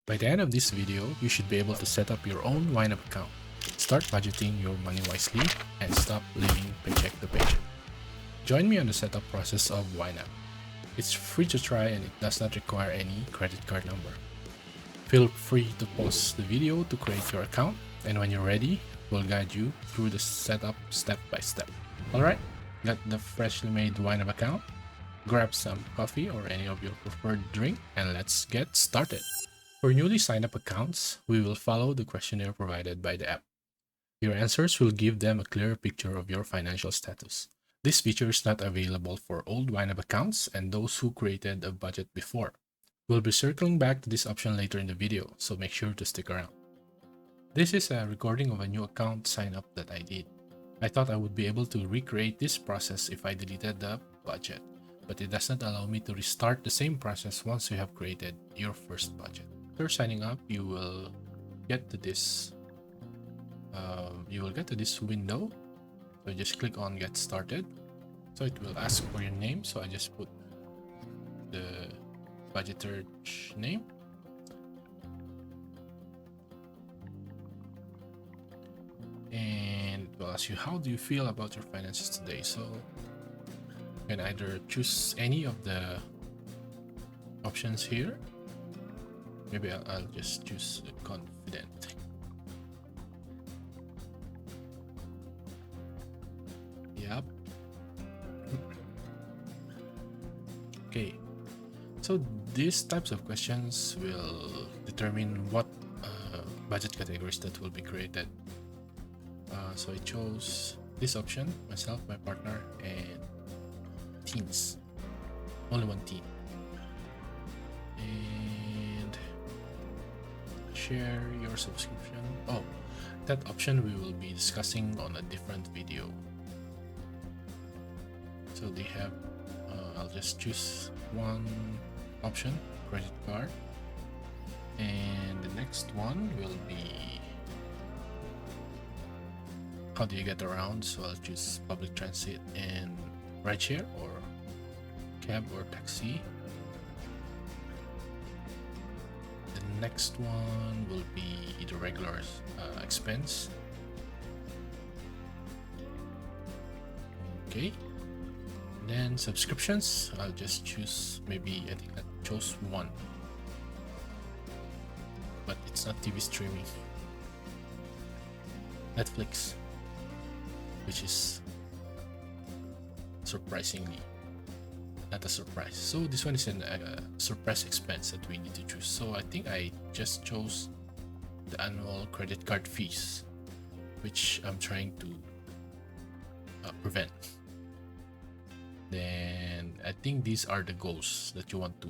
By the end of this video, you should be able to set up your own YNAB account, start budgeting your money wisely, and stop living paycheck to paycheck. Join me on the setup process of YNAB. It's free to try and it does not require any credit card number. Feel free to pause the video to create your account, and when you're ready, we'll guide you through the setup step by step. Alright, got the freshly made YNAB account? Grab some coffee or any of your preferred drink and let's get started. For newly signed up accounts, we will follow the questionnaire provided by the app. Your answers will give them a clear picture of your financial status. This feature is not available for old YNAB accounts and those who created a budget before. We'll be circling back to this option later in the video, so make sure to stick around. This is a recording of a new account sign up that I did. I thought I would be able to recreate this process if I deleted the budget, but it does not allow me to restart the same process once you have created your first budget. After signing up, you will get to this window. So just click on get started. So it will ask for your name, so I just put the Budgeterg name. And it will ask you, how do you feel about your finances today? So you can either choose any of the options here. Maybe I'll just choose confident. Yep. Okay. So these types of questions will determine what budget categories that will be created. So I chose this option, myself, my partner, and teens. Only one teen. And share your subscription. Oh, that option we will be discussing on a different video. So they have, I'll just choose one option, credit card. And the next one will be, how do you get around? So I'll choose public transit and rideshare or cab or taxi. The next one will be the regular expense. Okay. Then subscriptions, I'll just choose, maybe I think I chose one, but it's not TV streaming. Netflix, which is surprisingly not a surprise. So this one is a surprise expense that we need to choose. So I think I just chose the annual credit card fees, which I'm trying to prevent. Then I think these are the goals that you want to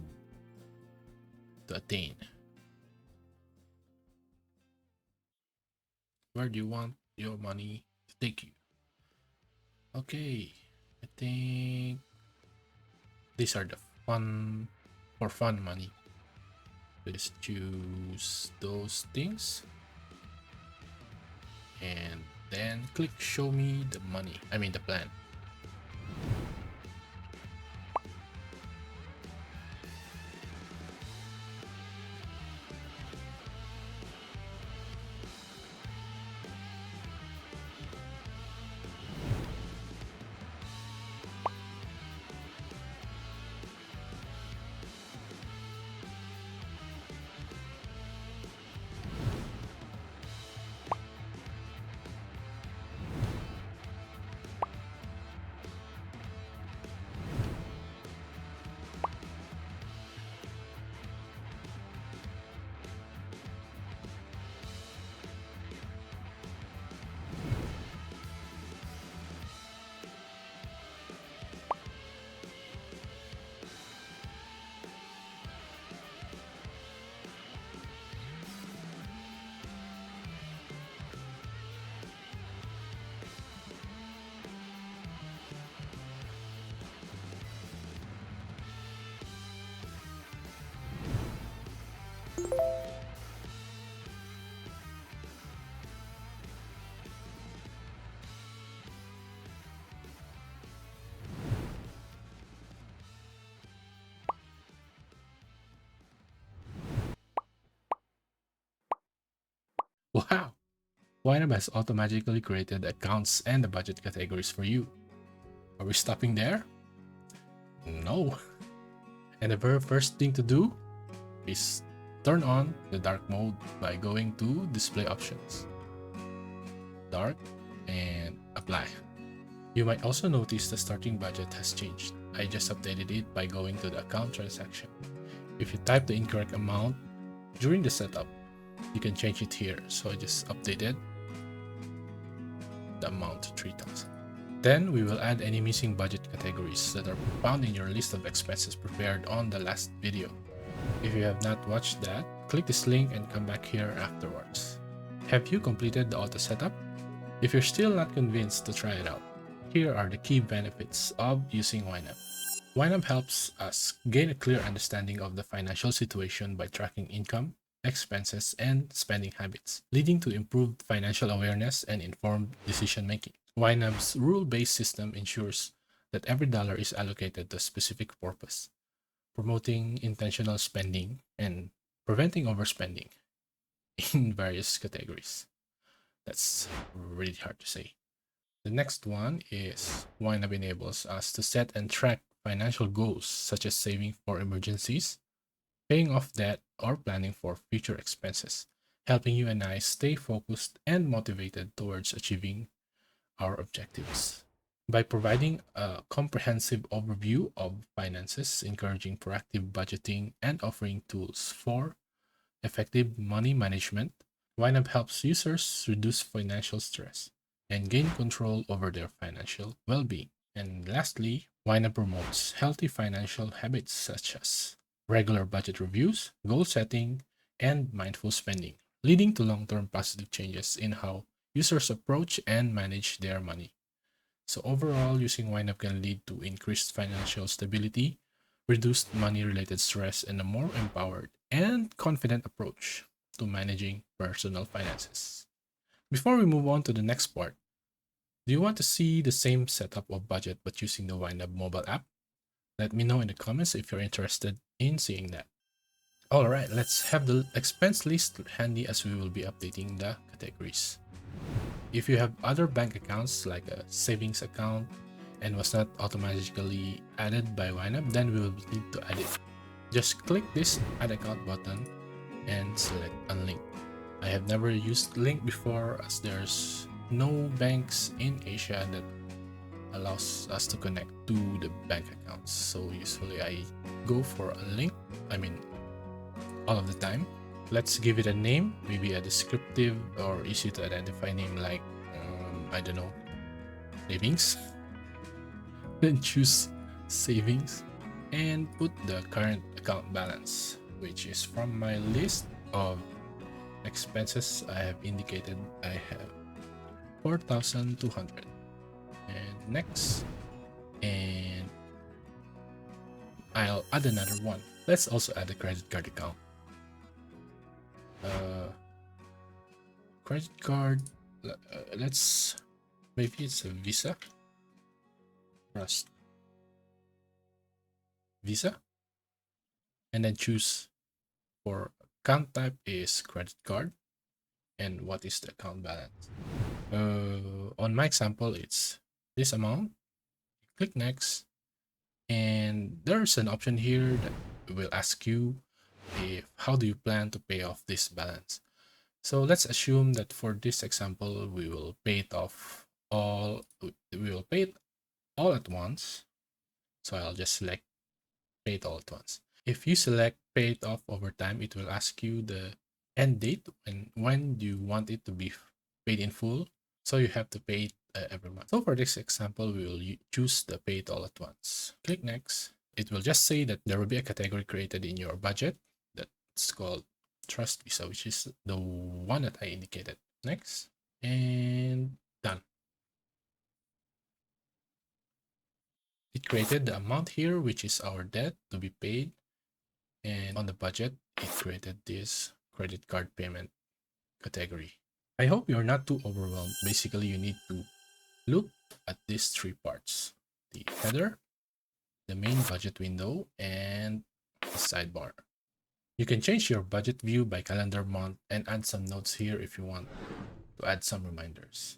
attain. Where do you want your money to take you? Okay, I think these are the fun money. Just choose those things and then click show me the money. I mean the plan. Wow! YNAB has automatically created accounts and the budget categories for you. Are we stopping there? No. And the very first thing to do is turn on the dark mode by going to display options, dark, and apply. You might also notice the starting budget has changed. I just updated it by going to the account transaction. If you type the incorrect amount during the setup, you can change it here. So I just updated the amount to 3,000. Then we will add any missing budget categories that are found in your list of expenses prepared on the last video. If you have not watched that, click this link and come back here afterwards. Have you completed the auto setup? If you're still not convinced to try it out, here are the key benefits of using YNAB. YNAB helps us gain a clear understanding of the financial situation by tracking income, expenses, and spending habits, leading to improved financial awareness and informed decision making. YNAB's rule-based system ensures that every dollar is allocated to a specific purpose, promoting intentional spending and preventing overspending in various categories. That's really hard to say. The next one is YNAB enables us to set and track financial goals such as saving for emergencies, paying off debt, or planning for future expenses, helping you and I stay focused and motivated towards achieving our objectives. By providing a comprehensive overview of finances, encouraging proactive budgeting, and offering tools for effective money management, YNAB helps users reduce financial stress and gain control over their financial well-being. And lastly, YNAB promotes healthy financial habits such as regular budget reviews, goal setting, and mindful spending, leading to long-term positive changes in how users approach and manage their money. So overall, using YNAB can lead to increased financial stability, reduced money-related stress, and a more empowered and confident approach to managing personal finances. Before we move on to the next part, do you want to see the same setup of budget but using the YNAB mobile app? Let me know in the comments if you're interested in seeing that. Alright, let's have the expense list handy as we will be updating the categories. If you have other bank accounts like a savings account and was not automatically added by YNAB, then we will need to add it. Just click this add account button and select unlink. I have never used link before as there's no banks in Asia that allows us to connect to the bank accounts. So usually I go for a link, all of the time. Let's give it a name, maybe a descriptive or easy to identify name like, I don't know, savings. Then choose savings and put the current account balance, which is from my list of expenses I have indicated I have 4,200. And next, and I'll add another one. Let's also add a credit card account. Credit card, let's, maybe it's a Visa. Trust Visa, and then choose for account type is credit card, and what is the account balance. On my example, it's this amount. Click next, and there's an option here that will ask you if how do you plan to pay off this balance. So let's assume that for this example we will pay it off all at once. So I'll just select pay it all at once. If you select pay it off over time, it will ask you the end date and when do you want it to be paid in full. So you have to pay it every month. So for this example, we will choose the pay it all at once. Click next. It will just say that there will be a category created in your budget that's called Trust Visa, which is the one that I indicated. Next, and done. It created the amount here, which is our debt to be paid, and on the budget, it created this credit card payment category. I hope you're not too overwhelmed. Basically, you need to look at these three parts: the header, the main budget window, and the sidebar. You can change your budget view by calendar month and add some notes here if you want to add some reminders.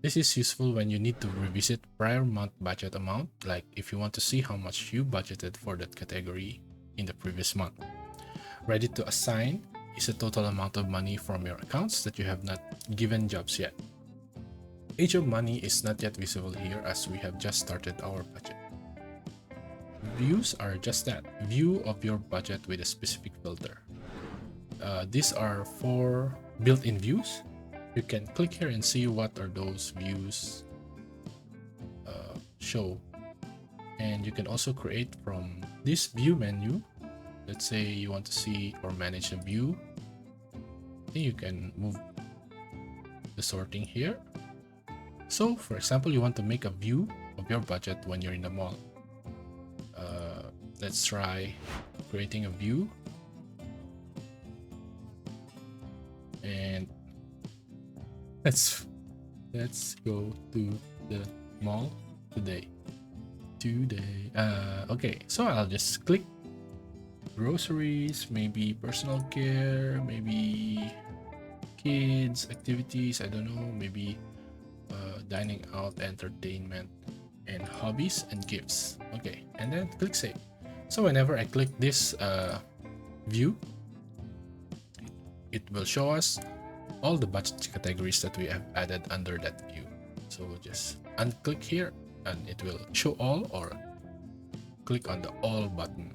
This is useful when you need to revisit prior month budget amount, like if you want to see how much you budgeted for that category in the previous month. Ready to assign is a total amount of money from your accounts that you have not given jobs yet. Age of money is not yet visible here as we have just started our budget. Views are just that, view of your budget with a specific filter. These are 4 built-in views. You can click here and see what are those views show. And you can also create from this view menu. Let's say you want to see or manage a view. Then you can move the sorting here. So for example, you want to make a view of your budget when you're in the mall. Let's try creating a view. And let's go to the mall today. Okay, so I'll just click groceries, maybe personal care, maybe kids activities, I don't know, maybe dining out, entertainment, and hobbies and gifts. Okay, and then click save. So whenever I click this view, it will show us all the budget categories that we have added under that view. So we'll just unclick here and it will show all, or click on the all button.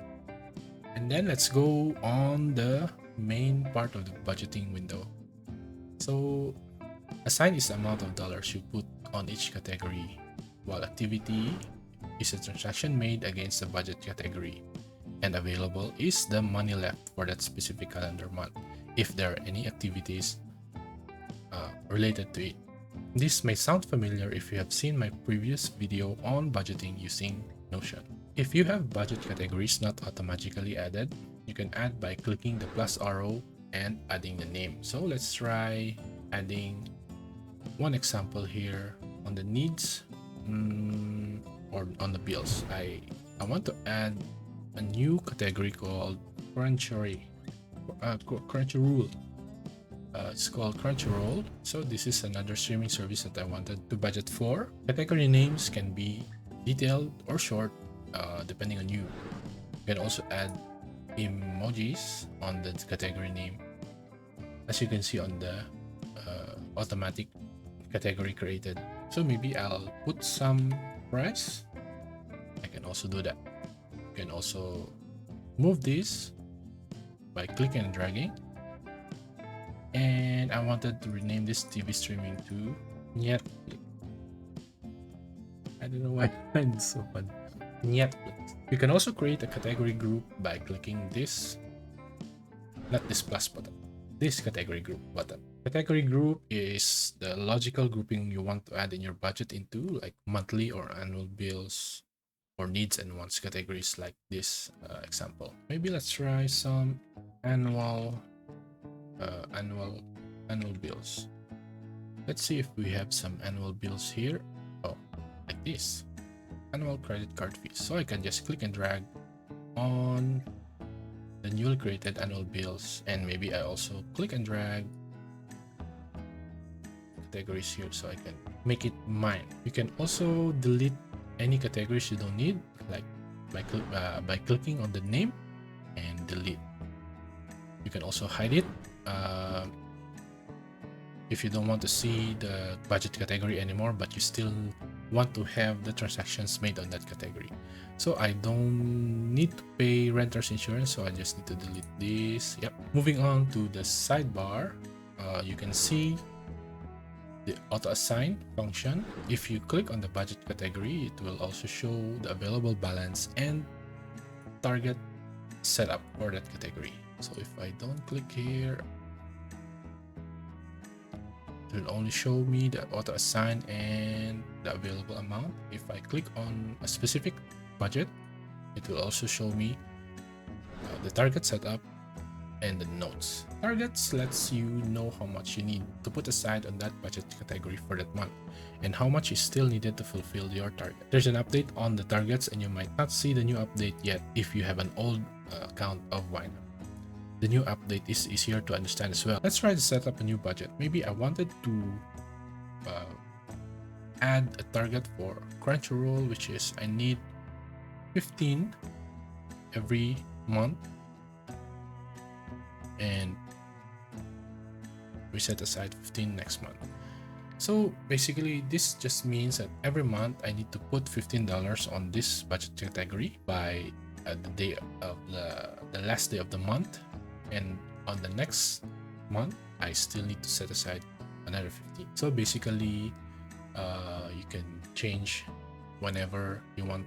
And then let's go on the main part of the budgeting window. So assign is the amount of dollars you put on each category, while activity is a transaction made against the budget category, and available is the money left for that specific calendar month if there are any activities related to it. This may sound familiar if you have seen my previous video on budgeting using Notion. If you have budget categories not automatically added, you can add by clicking the plus arrow and adding the name. So let's try adding one example here on the needs or on the bills. I want to add a new category called Crunchyroll. It's called Crunchyroll. So this is another streaming service that I wanted to budget for. Category names can be detailed or short, depending on you. You can also add emojis on the category name, as you can see on the automatic category created. So maybe I'll put some price. I can also do that. You can also move this by clicking and dragging. And I wanted to rename this TV streaming to Netflix. I don't know why it's so fun. Netflix. You can also create a category group by clicking this, not this plus button, this category group button. Category group is the logical grouping you want to add in your budget into, like monthly or annual bills or needs and wants categories, like this example. Maybe let's try some annual bills. Let's see if we have some annual bills here. Oh, like this, annual credit card fees. So I can just click and drag on the newly created annual bills, and maybe I also click and drag categories here so I can make it mine. You can also delete any categories you don't need, like by clicking on the name and delete. You can also hide it if you don't want to see the budget category anymore, but you still want to have the transactions made on that category. So I don't need to pay renter's insurance, so I just need to delete this. Yep. Moving on to the sidebar, you can see the auto assign function. If you click on the budget category, it will also show the available balance and target setup for that category. So if I don't click here, it will only show me the auto assign and the available amount. If I click on a specific budget, it will also show me the target setup and the notes. Targets lets you know how much you need to put aside on that budget category for that month and how much is still needed to fulfill your target. There's an update on the targets and you might not see the new update yet if you have an old account of YNAB. the new update is easier to understand as well. Let's try to set up a new budget. Maybe I wanted to add a target for Crunchyroll, which is I need 15 every month, and we set aside 15 next month. So basically this just means that every month I need to put $15 on this budget category by the day of the last day of the month, and on the next month I still need to set aside another 15. So basically you can change whenever you want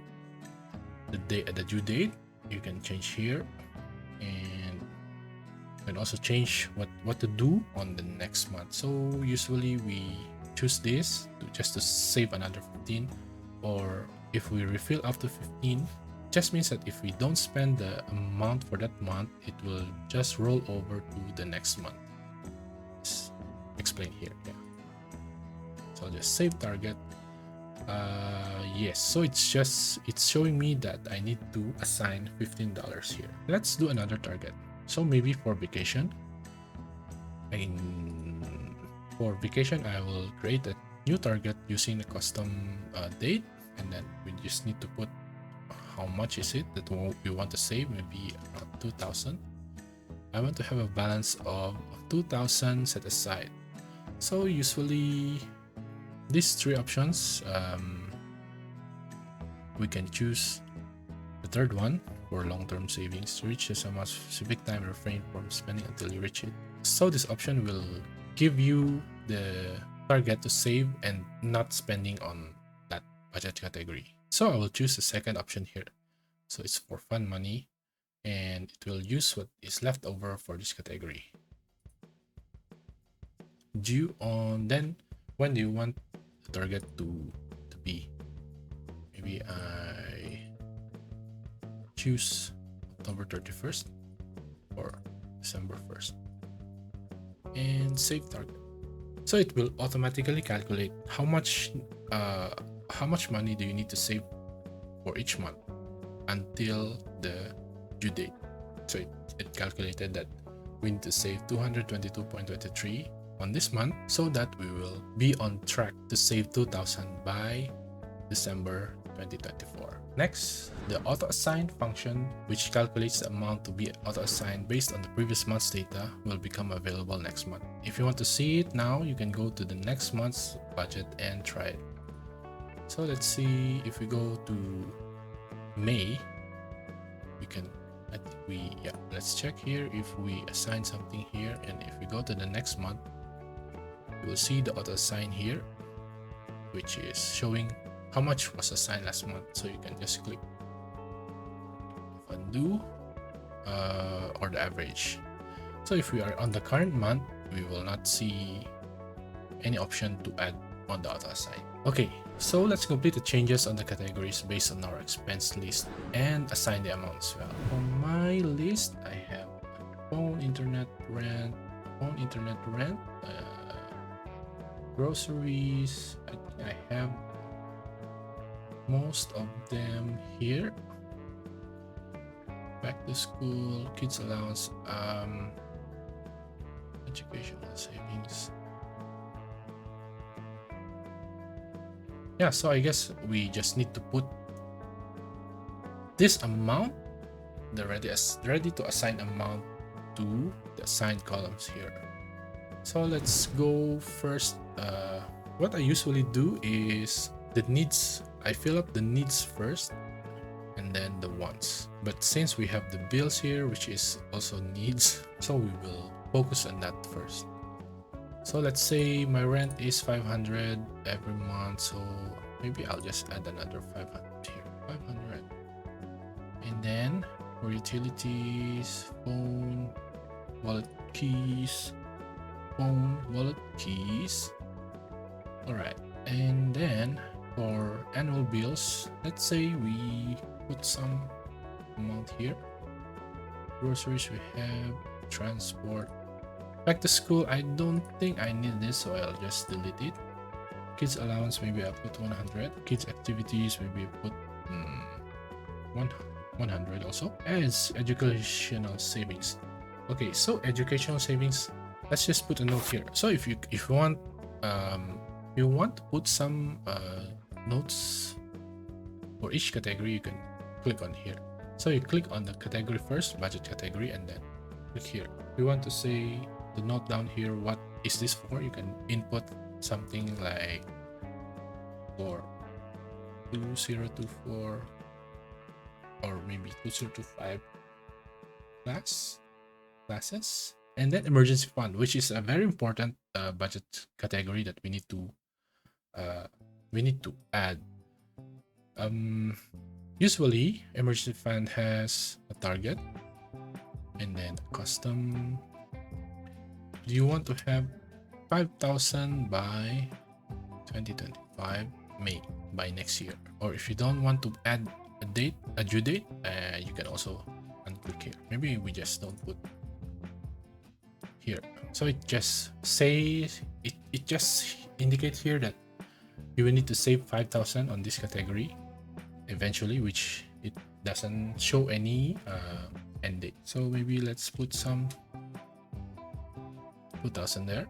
the due date. You can change here, and you can also change what to do on the next month. So usually we choose this just to save another 15, or if we refill up to 15, just means that if we don't spend the amount for that month, it will just roll over to the next month. It's explained here. Yeah, so I'll just save target. Yes, so it's showing me that I need to assign $15 here. Let's do another target. So maybe for vacation, for vacation I will create a new target using a custom date, and then we just need to put how much is it that we want to save. Maybe around 2,000. I want to have a balance of 2,000 set aside. So usually these three options, we can choose the third one for long-term savings. To reach some specific time, refrain from spending until you reach it. So this option will give you the target to save and not spending on that budget category. So I will choose the second option here. So it's for fun money, and it will use what is left over for this category. Due on then, when do you want the target to be? Maybe I choose October 31st or December 1st and save target. So it will automatically calculate how much money do you need to save for each month until the due date. So it calculated that we need to save 222.23 on this month, so that we will be on track to save 2,000 by December 2024. Next, the auto-assign function, which calculates the amount to be auto-assigned based on the previous month's data, will become available next month. If you want to see it now, you can go to the next month's budget and try it. So let's see, if we go to May, we can, let's check here if we assign something here, and if we go to the next month, you will see the auto-assign here, which is showing how much was assigned last month. So you can just click undo or the average. So if we are on the current month, we will not see any option to add on the auto assign. Okay, so let's complete the changes on the categories based on our expense list and assign the amount as well. On my list, I have phone, internet rent, groceries. I have most of them here. Back to school, kids allowance, educational savings. Yeah, so I guess we just need to put this amount, the ready to assign amount, to the assigned columns here. So let's go first. What I usually do is the needs. I fill up the needs first and then the wants. But since we have the bills here, which is also needs, so we will focus on that first. So let's say my rent is 500 every month, so maybe I'll just add another 500 here. 500. And then for utilities, phone, wallet keys, phone, wallet keys. Alright, and then for annual bills, let's say we put some amount here. Groceries we have, transport. Back to school, I don't think I need this, so I'll just delete it. Kids allowance, maybe I'll put 100. Kids activities, maybe I put 100 also. As educational savings, Okay, so educational savings, let's just put a note here. So if you want to put some notes for each category, you can click on here. So you click on the category first, budget category, and then click here. If you want to say the note down here, what is this for, you can input something like for 2024 or maybe 2025 classes, and then emergency fund, which is a very important budget category that we need to add. Usually emergency fund has a target and then custom. Do you want to have 5,000 by 2025 May, by next year? Or if you don't want to add a due date, you can also unclick here. Maybe we just don't put here. So it just says it just indicates here that you will need to save 5,000 on this category eventually, which it doesn't show any end date. So maybe let's put some 2,000 there.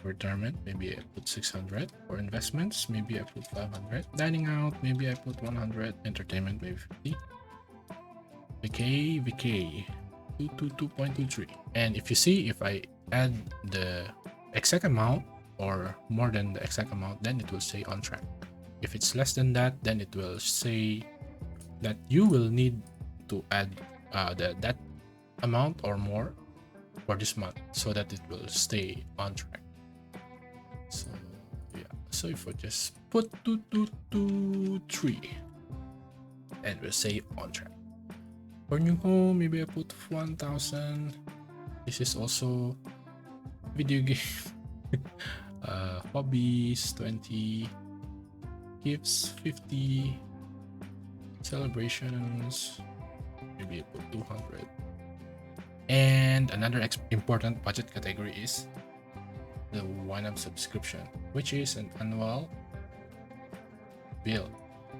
For retirement, maybe I put 600. For investments, maybe I put 500. Dining out, maybe I put 100. Entertainment, maybe 50. VK 222.23. And if you see, if I add the exact amount or more than the exact amount, then it will say on track. If it's less than that, then it will say that you will need to add that amount or more for this month so that it will stay on track. So yeah, so if I just put 2223 and we'll say on track. For new home, maybe I put 1,000. This is also video game. Hobbies 20, gifts 50, celebrations maybe I put 200. And another important budget category is the YNAB subscription, which is an annual bill.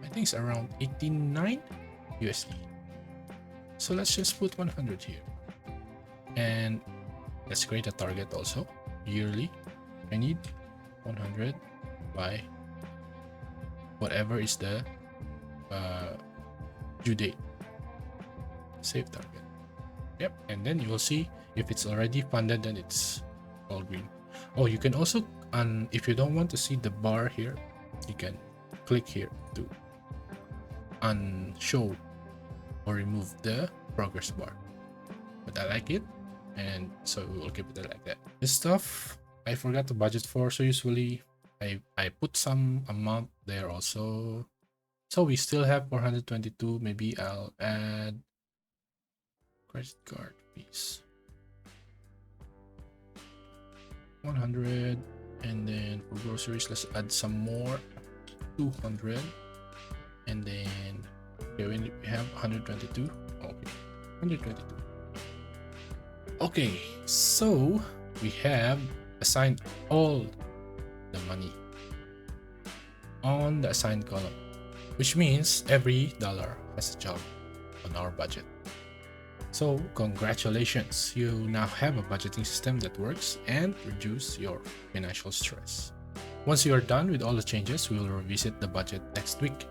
I think it's around 89 USD. So let's just put 100 here. And let's create a target also. Yearly, I need 100 by whatever is the due date. Save target. Yep, and then you will see if it's already funded, then it's all green. Oh, you can also, if you don't want to see the bar here, you can click here to unshow or remove the progress bar. But I like it, and so we will keep it like that. This stuff I forgot to budget for, so usually I put some amount there also. So we still have 422. Maybe I'll add credit card fees 100, and then for groceries let's add some more 200, and then okay, we have 122. Okay, 122. Okay, so we have assigned all the money on the assigned column, which means every dollar has a job on our budget. So congratulations, you now have a budgeting system that works and reduce your financial stress. Once you are done with all the changes, we will revisit the budget next week.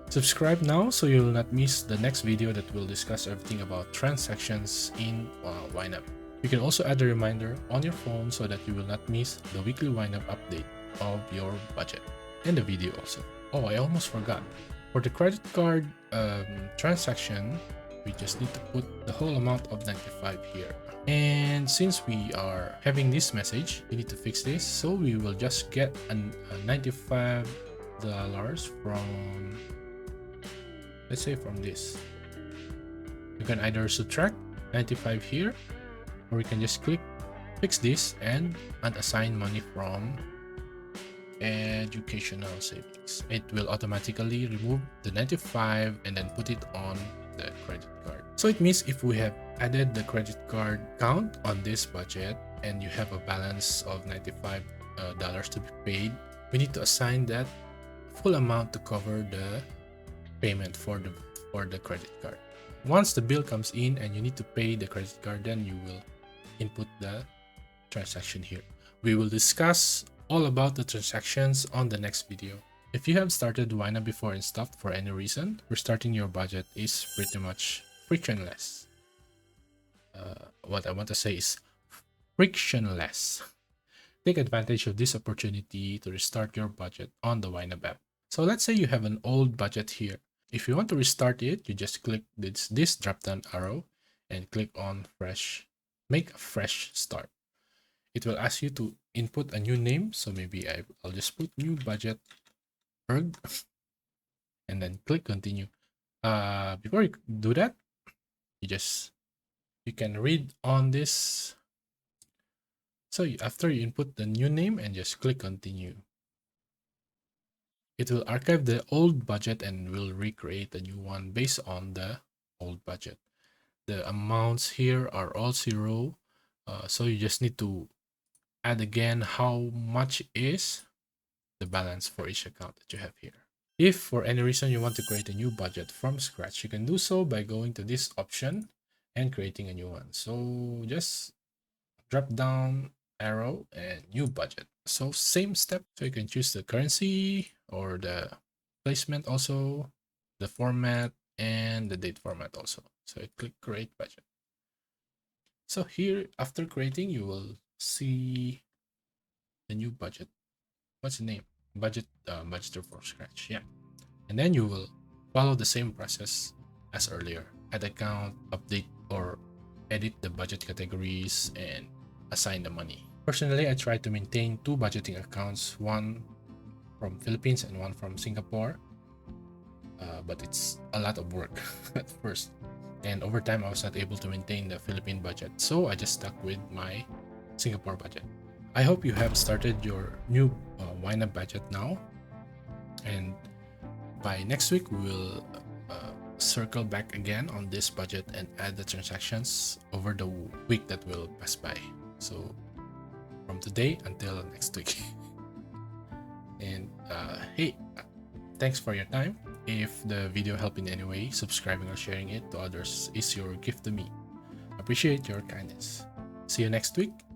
Subscribe now so you will not miss the next video that will discuss everything about transactions in YNAB. You can also add a reminder on your phone so that you will not miss the weekly YNAB update of your budget and the video also. Oh, I almost forgot. For the credit card transaction, we just need to put the whole amount of 95 here. And since we are having this message, we need to fix this. So we will just get a $95 from, let's say from this. You can either subtract 95 here, or we can just click fix this and assign money from educational savings. It will automatically remove the 95 and then put it on the credit card. So it means if we have added the credit card count on this budget and you have a balance of $95 to be paid, we need to assign that full amount to cover the payment for the credit card. once the bill comes in and you need to pay the credit card, then you will input the transaction here. We will discuss all about the transactions on the next video. If you have started YNAB before and stopped for any reason, restarting your budget is pretty much frictionless. What I want to say is frictionless. Take advantage of this opportunity to restart your budget on the YNAB app. So let's say you have an old budget here. If you want to restart it, you just click this drop-down arrow and click on make a fresh start. It will ask you to input a new name. So maybe I'll just put new Budgeterg and then click continue. Before you do that, you can read on this. So after you input the new name and just click continue, it will archive the old budget and will recreate a new one based on the old budget. The amounts here are all zero. So you just need to add again how much is the balance for each account that you have here. If for any reason you want to create a new budget from scratch, you can do so by going to this option and creating a new one. So just drop down arrow and new budget. So same step. So you can choose the currency or the placement, also the format and the date format also. So I click create budget. So here, after creating, you will see the new budget. What's the name? Budgeter from scratch. Yeah. And then you will follow the same process as earlier. Add account, update or edit the budget categories, and assign the money. Personally, I try to maintain 2 budgeting accounts, one from Philippines and one from Singapore. But it's a lot of work at first. And over time, I was not able to maintain the Philippine budget. So I just stuck with my Singapore budget. I hope you have started your new YNAB budget now. And by next week, we will circle back again on this budget and add the transactions over the week that will pass by. So from today until next week. And hey, thanks for your time. If the video helped in any way, subscribing or sharing it to others is your gift to me. Appreciate your kindness. See you next week.